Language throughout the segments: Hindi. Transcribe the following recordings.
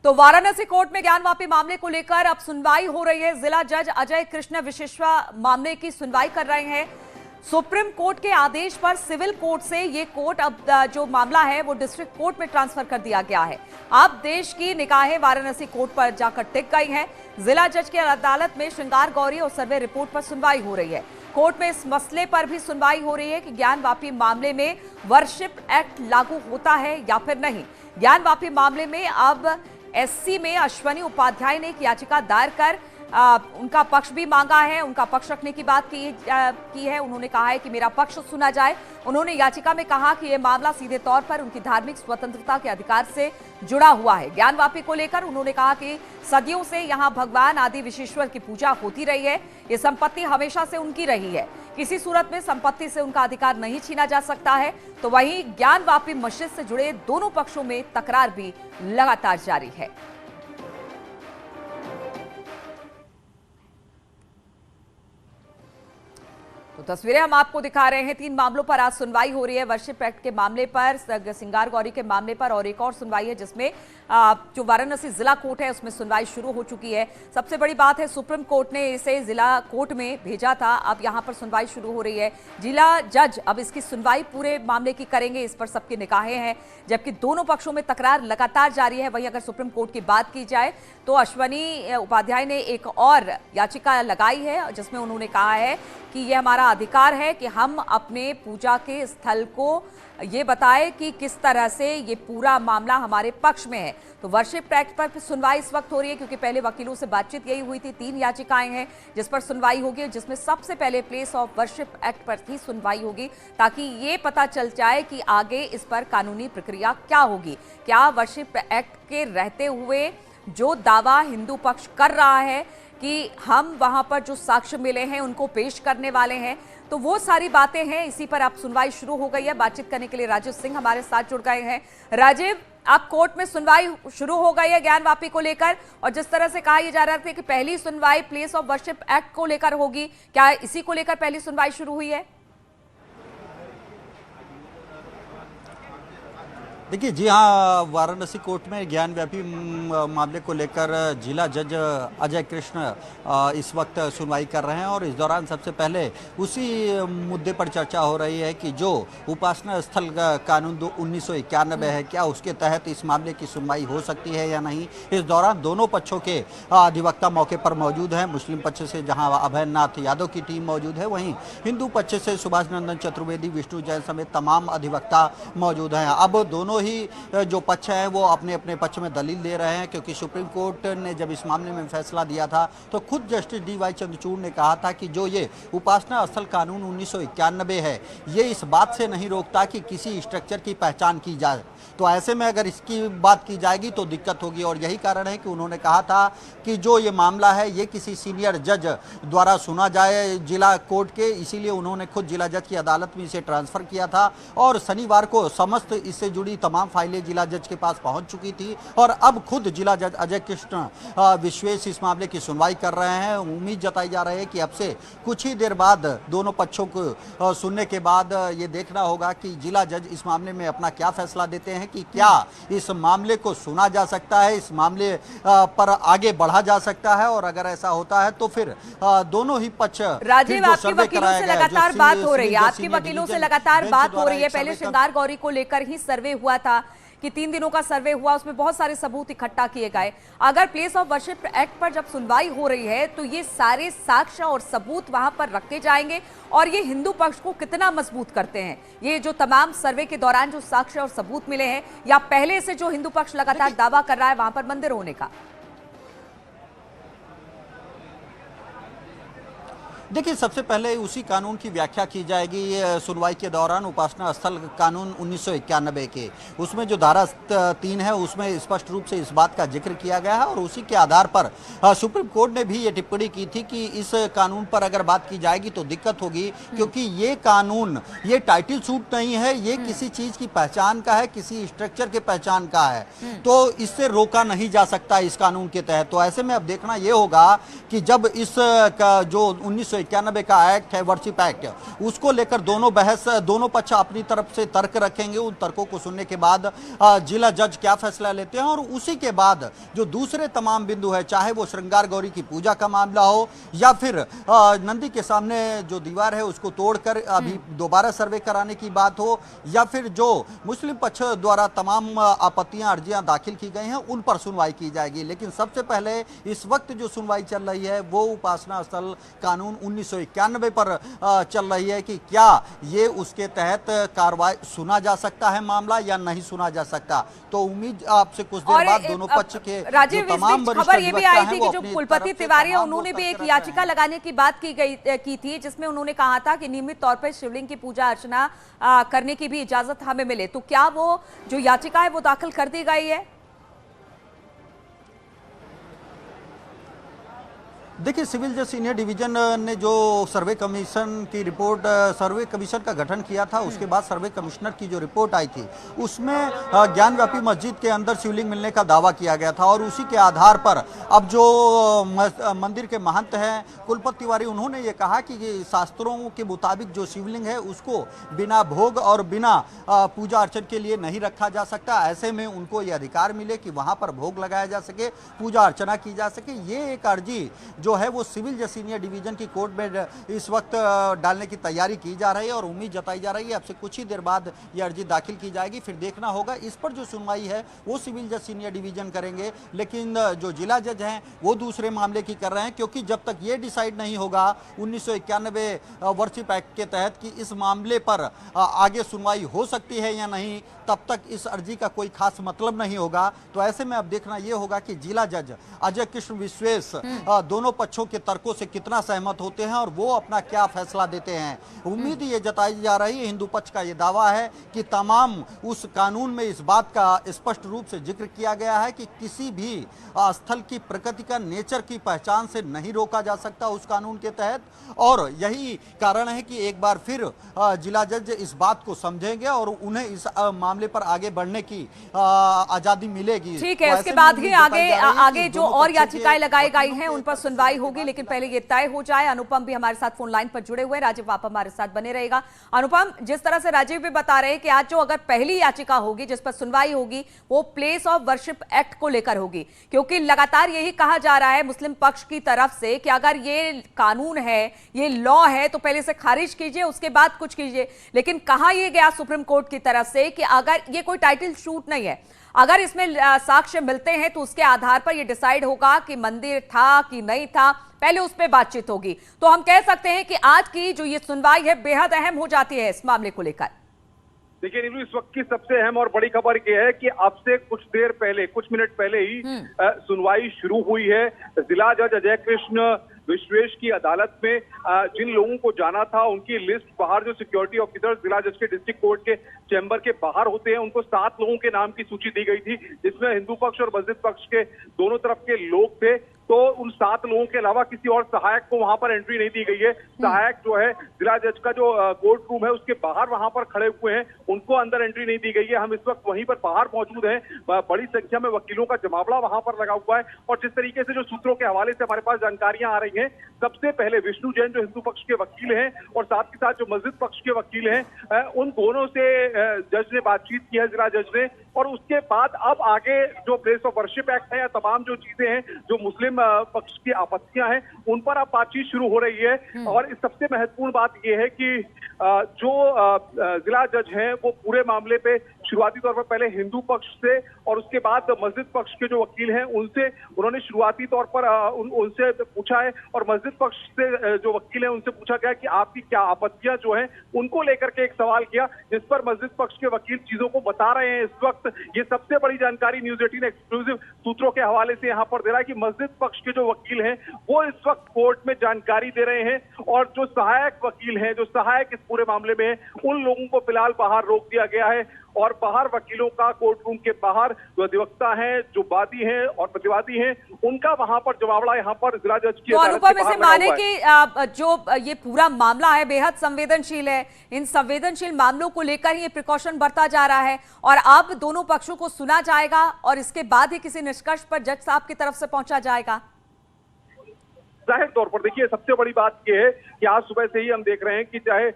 तो वाराणसी कोर्ट में ज्ञानवापी मामले को लेकर अब सुनवाई हो रही है। जिला जज अजय कृष्ण विशेश्वा मामले की सुनवाई कर रहे हैं। सुप्रीम कोर्ट के आदेश पर सिविल कोर्ट से ये कोर्ट अब जो मामला है वो डिस्ट्रिक्ट कोर्ट में ट्रांसफर कर दिया गया है। अब देश की निगाहें वाराणसी कोर्ट पर जाकर टिक गई हैं। जिला जज की अदालत में श्रृंगार गौरी और सर्वे रिपोर्ट पर सुनवाई हो रही है। कोर्ट में इस मसले पर भी सुनवाई हो रही है कि ज्ञानवापी मामले में वर्शिप एक्ट लागू होता है या फिर नहीं। ज्ञानवापी मामले में अब एससी में अश्वनी उपाध्याय ने एक याचिका दायर कर उनका पक्ष भी मांगा है। उनका पक्ष रखने की बात की है। उन्होंने कहा है कि मेरा पक्ष सुना जाए। उन्होंने याचिका में कहा कि यह मामला सीधे तौर पर उनकी धार्मिक स्वतंत्रता के अधिकार से जुड़ा हुआ है। ज्ञानवापी को लेकर उन्होंने कहा कि सदियों से यहां भगवान आदि विश्वेश्वर की पूजा होती रही है। ये संपत्ति हमेशा से उनकी रही है। किसी सूरत में संपत्ति से उनका अधिकार नहीं छीना जा सकता है। तो वहीं ज्ञानवापी मस्जिद से जुड़े दोनों पक्षों में तकरार भी लगातार जारी है। तो तस्वीरें हम आपको दिखा रहे हैं। 3 मामलों पर आज सुनवाई हो रही है। वर्शिप एक्ट के मामले पर, श्रृंगार गौरी के मामले पर और एक और सुनवाई है जिसमें जो वाराणसी जिला कोर्ट है उसमें सुनवाई शुरू हो चुकी है। सबसे बड़ी बात है सुप्रीम कोर्ट ने इसे जिला कोर्ट में भेजा था। अब यहां पर सुनवाई शुरू हो रही है। जिला जज अब इसकी सुनवाई पूरे मामले की करेंगे। इस पर सबकी निगाहें हैं। जबकि दोनों पक्षों में तकरार लगातार जारी है। वहीं अगर सुप्रीम कोर्ट की बात की जाए तो अश्वनी उपाध्याय ने एक और याचिका लगाई है जिसमें उन्होंने कहा है कि यह हमारा अधिकार है कि हम अपने पूजा के स्थल को ये बताएं कि किस तरह से ये पूरा मामला हमारे पक्ष में है। तो वर्शिप एक्ट पर सुनवाई इस वक्त हो रही है क्योंकि पहले वकीलों से बातचीत यही हुई थी। 3 याचिकाएं हैं जिस पर सुनवाई होगी, जिसमें सबसे पहले प्लेस ऑफ वर्शिप एक्ट पर ही सुनवाई होगी ताकि ये पता चल जाए कि आगे इस पर कानूनी प्रक्रिया क्या होगी। क्या वर्शिप एक्ट के रहते हुए जो दावा हिंदू पक्ष कर रहा है कि हम वहां पर जो साक्ष्य मिले हैं उनको पेश करने वाले हैं, तो वो सारी बातें हैं। इसी पर अब सुनवाई शुरू हो गई है। बातचीत करने के लिए राजीव सिंह हमारे साथ जुड़ गए हैं। राजीव, अब कोर्ट में सुनवाई शुरू हो गई है ज्ञानवापी को लेकर, और जिस तरह से कहा जा रहा था कि पहली सुनवाई प्लेस ऑफ वर्शिप एक्ट को लेकर होगी, क्या इसी को लेकर पहली सुनवाई शुरू हुई है? देखिए, जी हाँ, वाराणसी कोर्ट में ज्ञानवापी मामले को लेकर जिला जज अजय कृष्ण इस वक्त सुनवाई कर रहे हैं और इस दौरान सबसे पहले उसी मुद्दे पर चर्चा हो रही है कि जो उपासना स्थल कानून 1991 है, क्या उसके तहत इस मामले की सुनवाई हो सकती है या नहीं। इस दौरान दोनों पक्षों के अधिवक्ता मौके पर मौजूद हैं। मुस्लिम पक्ष से जहाँ अभय नाथ यादव की टीम मौजूद है, वहीं हिंदू पक्ष से सुभाष नंदन चतुर्वेदी, विष्णु जैन समेत तमाम अधिवक्ता मौजूद हैं। अब दोनों ही जो पक्ष हैं वो अपने अपने पक्ष में दलील दे रहे हैं क्योंकि सुप्रीम कोर्ट ने जब इस मामले में फैसला दिया था तो खुद जस्टिस DY चंद्रचूड़ ने कहा था कि जो ये उपासना स्थल कानून 1991 है, ये इस बात से नहीं रोकता कि किसी स्ट्रक्चर की पहचान की जाए। तो ऐसे में अगर इसकी बात की जाएगी तो दिक्कत होगी और यही कारण है कि उन्होंने कहा था कि जो ये मामला है ये किसी सीनियर जज द्वारा सुना जाए जिला कोर्ट के। इसीलिए उन्होंने खुद जिला जज की अदालत में इसे ट्रांसफर किया था और शनिवार को समस्त इससे जुड़ी तमाम फाइलें जिला जज के पास पहुंच चुकी थी और अब खुद जिला जज अजय कृष्ण विश्वेश इस मामले की सुनवाई कर रहे हैं। उम्मीद जताई जा रही है कि अब से कुछ ही देर बाद दोनों पक्षों को सुनने के बाद ये देखना होगा कि जिला जज इस मामले में अपना क्या फैसला देते हैं कि क्या इस मामले को सुना जा सकता है, इस मामले पर आगे बढ़ा जा सकता है, और अगर ऐसा होता है तो फिर दोनों ही पक्ष। राजीव, आपके वकीलों से लगातार बात हो रही है, आपके वकीलों से लगातार बात हो रही है। पहले श्रृंगार गौरी को लेकर ही सर्वे हुआ था कि 3 दिनों का सर्वे हुआ, उसमें बहुत सारे सबूत इकट्ठा किए गए। अगर प्लेस ऑफ वर्शिप एक्ट पर जब सुनवाई हो रही है तो ये सारे साक्ष्य और सबूत वहां पर रखे जाएंगे और ये हिंदू पक्ष को कितना मजबूत करते हैं। ये जो तमाम सर्वे के दौरान जो साक्ष्य और सबूत मिले हैं या पहले से जो हिंदू पक्ष लगातार दावा कर रहा है वहां पर मंदिर होने का। देखिए, सबसे पहले उसी कानून की व्याख्या की जाएगी सुनवाई के दौरान। उपासना स्थल कानून 1991 के उसमें जो धारा 3 है उसमें स्पष्ट रूप से इस बात का जिक्र किया गया है और उसी के आधार पर सुप्रीम कोर्ट ने भी ये टिप्पणी की थी कि इस कानून पर अगर बात की जाएगी तो दिक्कत होगी क्योंकि ये कानून ये टाइटल सूट नहीं है, ये किसी चीज की पहचान का है, किसी स्ट्रक्चर के पहचान का है, तो इससे रोका नहीं जा सकता इस कानून के तहत। तो ऐसे में अब देखना ये होगा कि जब इस जो 1991 का एक्ट है, वर्शिप एक्ट, उसको लेकर दोनों पक्ष अपनी तरफ से तर्क रखेंगे। उन तर्कों को सुनने के बाद जिला जज क्या फैसला लेते हैं और उसी के बाद जो दूसरे तमाम बिंदु है, चाहे वो श्रृंगार गौरी की पूजा का मामला हो या फिर नंदी के सामने जो दीवार है उसको तोड़कर अभी दोबारा सर्वे कराने की बात हो, या फिर जो मुस्लिम पक्ष द्वारा तमाम आपत्तियां अर्जियां दाखिल की गई हैं उन पर सुनवाई की जाएगी। लेकिन सबसे पहले इस वक्त जो सुनवाई चल रही है वो उपासना स्थल कानून 1991 पर चल रही है कि क्या ये उसके तहत कार्रवाई सुना जा सकता है मामला या नहीं सुना जा सकता। तो उम्मीद आपसे कुछ देर बाद दोनों पक्ष के राजीव, जो तमाम खबर ये भी आई थी कि जो कुलपति तिवारी है उन्होंने भी एक याचिका लगाने की बात की थी, जिसमें उन्होंने कहा था कि नियमित तौर पर शिवलिंग की पूजा अर्चना करने की भी इजाजत हमें मिले। तो क्या वो जो याचिका है वो दाखिल कर दी गई है? देखिए, सिविल जज सीनियर डिवीजन ने जो सर्वे कमीशन की रिपोर्ट, सर्वे कमीशन का गठन किया था, उसके बाद सर्वे कमिश्नर की जो रिपोर्ट आई थी उसमें ज्ञानव्यापी मस्जिद के अंदर शिवलिंग मिलने का दावा किया गया था और उसी के आधार पर अब जो मंदिर के महंत हैं कुलपति तिवारी, उन्होंने ये कहा कि शास्त्रों के मुताबिक जो शिवलिंग है उसको बिना भोग और बिना पूजा अर्चन के लिए नहीं रखा जा सकता। ऐसे में उनको ये अधिकार मिले कि वहाँ पर भोग लगाया जा सके, पूजा अर्चना की जा सके। ये एक अर्जी जो है वो सिविल जज सीनियर डिवीजन की कोर्ट में इस वक्त डालने की तैयारी की जा रही है और उम्मीद जताई जा रही है अब से कुछ ही देर बाद ये अर्जी दाखिल की जाएगी। फिर देखना होगा इस पर जो सुनवाई है वो सिविल जज सीनियर डिवीजन करेंगे, लेकिन जो जिला जज हैं वो दूसरे मामले की कर रहे हैं, क्योंकि जब तक ये डिसाइड नहीं होगा 1991 वर्शिप एक्ट के तहत कि इस मामले पर आगे सुनवाई हो सकती है या नहीं, तब तक इस अर्जी का कोई खास मतलब नहीं होगा। तो ऐसे में अब देखना यह होगा कि जिला जज अजय कृष्ण विश्वेश दोनों पक्षों के तर्कों से कितना सहमत होते हैं और वो अपना क्या फैसला देते हैं। उम्मीद ये जताई जा रही है, हिंदू पक्ष का ये दावा है कि तमाम उस कानून में इस बात का स्पष्ट रूप से जिक्र किया गया है कि किसी भी स्थल की प्रकृति का, नेचर की पहचान से नहीं रोका जा सकता उस कानून के तहत, और यही कारण है कि एक बार फिर जिला जज इस बात को समझेंगे और उन्हें इस मामले पर आगे बढ़ने की आजादी मिलेगी। ठीक है, उसके बाद ही आगे जो और याचिकाएं लगाई गई हैं उन पर सुनवाई होगी, लेकिन पहले ये तय हो जाए। अनुपम भी हमारे साथ फोन लाइन पर जुड़े हुए हैं। राजीव, आप हमारे साथ बने रहेगा। अनुपम, जिस तरह से राजीव भी बता रहे हैं कि आज जो अगर पहली याचिका होगी जिस पर सुनवाई होगी वो प्लेस ऑफ वर्शिप एक्ट को लेकर होगी, क्योंकि लगातार यही कहा जा रहा है मुस्लिम पक्ष की तरफ से कि अगर ये कानून है, ये लॉ है, तो पहले से खारिज कीजिए, उसके बाद कुछ कीजिए। लेकिन कहा यह गया सुप्रीम कोर्ट की तरफ से कि अगर ये कोई टाइटल शूट नहीं है, अगर इसमें साक्ष्य मिलते हैं तो उसके आधार पर यह डिसाइड होगा कि मंदिर था कि नहीं था, पहले उस पर बातचीत होगी। तो हम कह सकते हैं कि आज की जो ये सुनवाई है बेहद अहम हो जाती है इस मामले को लेकर। देखिए नीलू, इस वक्त की सबसे अहम और बड़ी खबर यह है कि अब से कुछ देर पहले, कुछ मिनट पहले ही सुनवाई शुरू हुई है। जिला जज अजय कृष्ण विश्वेश की अदालत में जिन लोगों को जाना था उनकी लिस्ट बाहर, जो सिक्योरिटी ऑफिसर जिला जज के डिस्ट्रिक्ट कोर्ट के चैम्बर के बाहर होते हैं, उनको 7 लोगों के नाम की सूची दी गई थी, जिसमें हिंदू पक्ष और मस्जिद पक्ष के दोनों तरफ के लोग थे। तो उन 7 लोगों के अलावा किसी और सहायक को वहां पर एंट्री नहीं दी गई है। सहायक जो है जिला जज का जो कोर्ट रूम है उसके बाहर वहां पर खड़े हुए हैं, उनको अंदर एंट्री नहीं दी गई है। हम इस वक्त वहीं पर बाहर मौजूद हैं। बड़ी संख्या में वकीलों का जमावड़ा वहां पर लगा हुआ है और जिस तरीके से जो सूत्रों के हवाले से हमारे पास जानकारियां आ रही हैं, सबसे पहले विष्णु जैन जो हिंदू पक्ष के वकील हैं और साथ ही साथ जो मस्जिद पक्ष के वकील हैं, उन दोनों से जज ने बातचीत की है, जिला जज ने। और उसके बाद अब आगे जो प्लेस ऑफ वर्शिप एक्ट है या तमाम जो चीजें हैं, जो मुस्लिम पक्ष की आपत्तियां हैं, उन पर अब बातचीत शुरू हो रही है। और इस सबसे महत्वपूर्ण बात यह है कि जो जिला जज हैं वो पूरे मामले पे शुरुआती तौर पर पहले हिंदू पक्ष से और उसके बाद मस्जिद पक्ष के जो वकील हैं उनसे उन्होंने शुरुआती तौर पर उनसे पूछा है और मस्जिद पक्ष से जो वकील हैं उनसे पूछा गया कि आपकी क्या आपत्तियां जो हैं उनको लेकर के एक सवाल किया, जिस पर मस्जिद पक्ष के वकील चीजों को बता रहे हैं। इस वक्त ये सबसे बड़ी जानकारी न्यूज 18 एक्सक्लूसिव सूत्रों के हवाले से यहाँ पर दे रहा है कि मस्जिद पक्ष के जो वकील हैं वो इस वक्त कोर्ट में जानकारी दे रहे हैं और जो सहायक वकील हैं, जो सहायक इस पूरे मामले में हैं, उन लोगों को फिलहाल बाहर रोक दिया गया है और बाहर वकीलों का कोर्ट रूम के बाहर जो अधिवक्ता हैं, जो वादी हैं और प्रतिवादी हैं, उनका वहां पर जवाबड़ा यहाँ पर जिला जज की अदालत के बाहर माने कि जो ये पूरा मामला है बेहद संवेदनशील है, इन संवेदनशील मामलों को लेकर ये प्रिकॉशन बरता जा रहा है और अब दोनों पक्षों को सुना जाएगा और इसके बाद ही किसी निष्कर्ष पर जज साहब की तरफ से पहुंचा जाएगा। जाहिर तौर पर देखिए सबसे बड़ी बात यह है कि आज सुबह से ही हम देख रहे हैं कि चाहे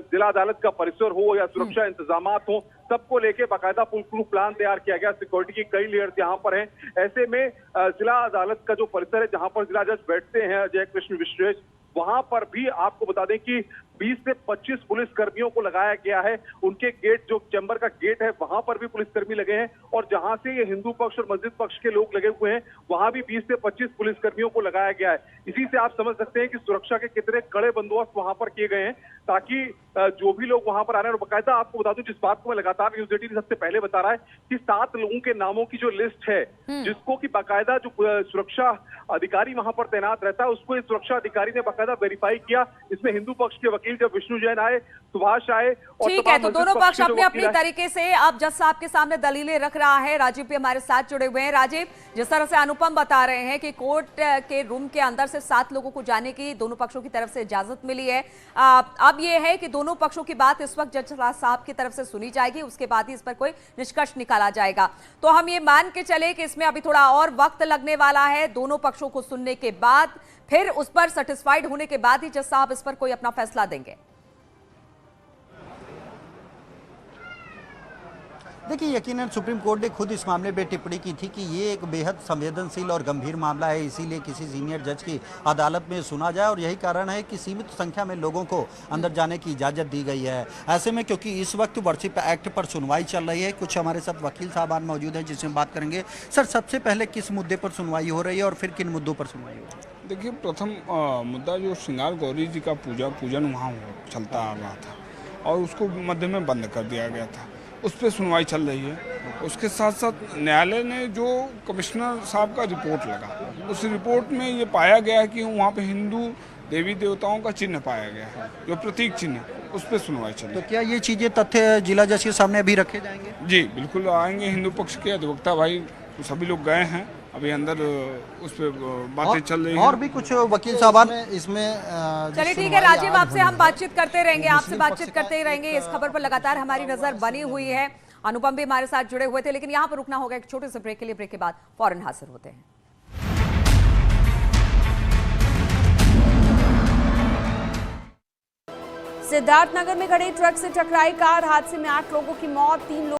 जिला अदालत का परिसर हो या सुरक्षा इंतजाम हो, सबको लेके बाकायदा फुल प्रूफ प्लान तैयार किया गया। सिक्योरिटी की कई लेयर्स यहाँ पर हैं। ऐसे में जिला अदालत का जो परिसर है जहां पर जिला जज बैठते हैं अजय कृष्ण विश्वेश, वहां पर भी आपको बता दें कि 20 से 25 पुलिस कर्मियों को लगाया गया है। उनके गेट, जो चैम्बर का गेट है, वहां पर भी पुलिसकर्मी लगे हैं और जहां से ये हिंदू पक्ष और मस्जिद पक्ष के लोग लगे हुए हैं वहां भी 20 से 25 पुलिसकर्मियों को लगाया गया है। इसी से आप समझ सकते हैं कि सुरक्षा के कितने कड़े बंदोबस्त वहां पर किए गए हैं ताकि जो भी लोग वहां पर आ रहे हैं। और बाकायदा आपको बता दूं, जिस बात को मैं लगातार न्यूज 18 सबसे पहले बता रहा है कि 7 लोगों के नामों की जो लिस्ट है, जिसको कि बाकायदा जो सुरक्षा अधिकारी वहां पर तैनात रहता है उसको इस सुरक्षा अधिकारी ने बाकायदा वेरीफाई किया। इसमें हिंदू पक्ष के वकील जब विष्णु जैन आए, सुभाष आए और ठीक है, तो दोनों पक्ष अपनी अपनी तरीके से अब जज साहब के सामने दलीलें रख रहा है। राजीव भी हमारे साथ जुड़े हुए हैं। राजीव, जिस तरह से अनुपम बता रहे हैं कि कोर्ट के रूम के अंदर से 7 लोगों को जाने की दोनों पक्षों की तरफ से इजाजत मिली है। अब यह है कि दोनों पक्षों की बात इस वक्त जज साहब की तरफ से सुनी जाएगी, उसके बाद ही इस पर कोई निष्कर्ष निकाला जाएगा। तो हम ये मान के चले कि इसमें अभी थोड़ा और वक्त लगने वाला है। दोनों पक्षों को सुनने के बाद फिर उस पर सेटिस्फाइड होने के बाद ही जज साहब इस पर कोई अपना फैसला देंगे। देखिए, यकीनन सुप्रीम कोर्ट ने खुद इस मामले में टिप्पणी की थी कि ये एक बेहद संवेदनशील और गंभीर मामला है, इसीलिए किसी सीनियर जज की अदालत में सुना जाए और यही कारण है कि सीमित संख्या में लोगों को अंदर जाने की इजाज़त दी गई है। ऐसे में क्योंकि इस वक्त वर्शिप एक्ट पर सुनवाई चल रही है, कुछ हमारे साथ वकील साहबान मौजूद हैं जिससे बात करेंगे। सर, सबसे पहले किस मुद्दे पर सुनवाई हो रही है और फिर किन मुद्दों पर सुनवाई हो रही है? देखिए, प्रथम मुद्दा जो श्रृंगार गौरी जी का पूजन वहाँ चलता आ रहा था और उसको मध्य में बंद कर दिया गया था, उस पर सुनवाई चल रही है। उसके साथ साथ न्यायालय ने जो कमिश्नर साहब का रिपोर्ट लगा, उस रिपोर्ट में ये पाया गया है कि वहाँ पे हिंदू देवी देवताओं का चिन्ह पाया गया है, जो प्रतीक चिन्ह, उस पर सुनवाई चल रही है। तो क्या ये चीज़ें तथ्य जिला जज के सामने अभी रखे जाएंगे? जी बिल्कुल आएंगे। हिंदू पक्ष के अधिवक्ता भाई सभी लोग गए हैं, अभी अंदर उस पर बातें चल रही हैं। और भी कुछ वकील साहबान इसमें चलिए ठीक है राजीव, आपसे हम बातचीत करते रहेंगे, आपसे बातचीत करते ही रहेंगे। इस खबर पर लगातार हमारी नजर बनी हुई है। अनुपम भी हमारे साथ जुड़े हुए थे, लेकिन यहाँ पर रुकना होगा एक छोटे से ब्रेक के लिए। ब्रेक के बाद फौरन हाजिर होते हैं। सिद्धार्थनगर में खड़ी ट्रक से टकराई कार, हादसे में 8 लोगों की मौत, 3 लोग